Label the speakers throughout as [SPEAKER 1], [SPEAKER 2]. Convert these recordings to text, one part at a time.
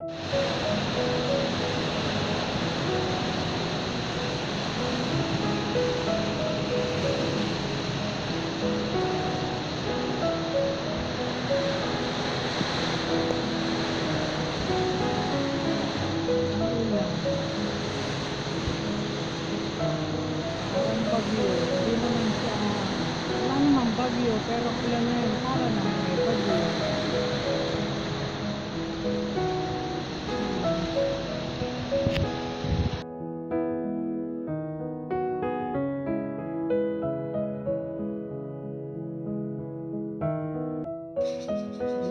[SPEAKER 1] Parang bagyo, hindi naman siya, wala namang bagyo, pero ulan na yun, para naman may bagyo.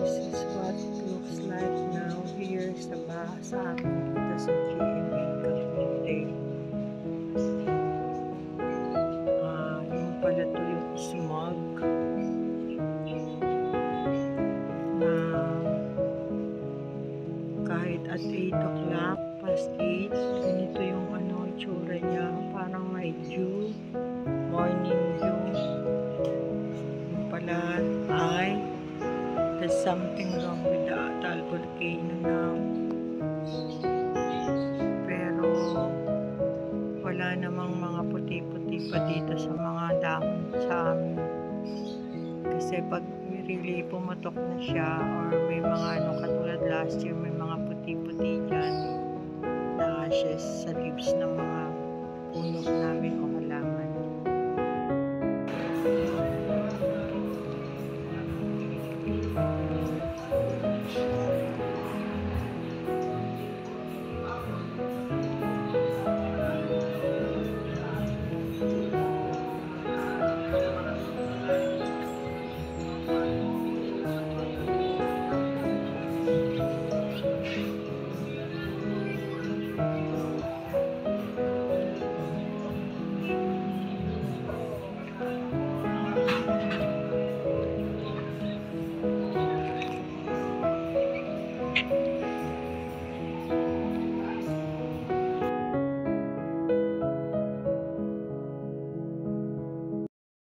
[SPEAKER 1] This is what looks like now here sa amin dito sa GMA Cavite. Yung pala to yung smog na kahit at 8 o'clock, past 8, ganito yung itsura niya, parang may dew, morning dew. Yung pala ay there's something wrong with the Taal volcano now. Pero wala namang mga puti-puti pa dito sa mga dahon sa amin. Kasi pag really pumutok na siya or may mga katulad last year, may mga puti-puti dyan na ashes sa leaves ng mga puno namin o halaman.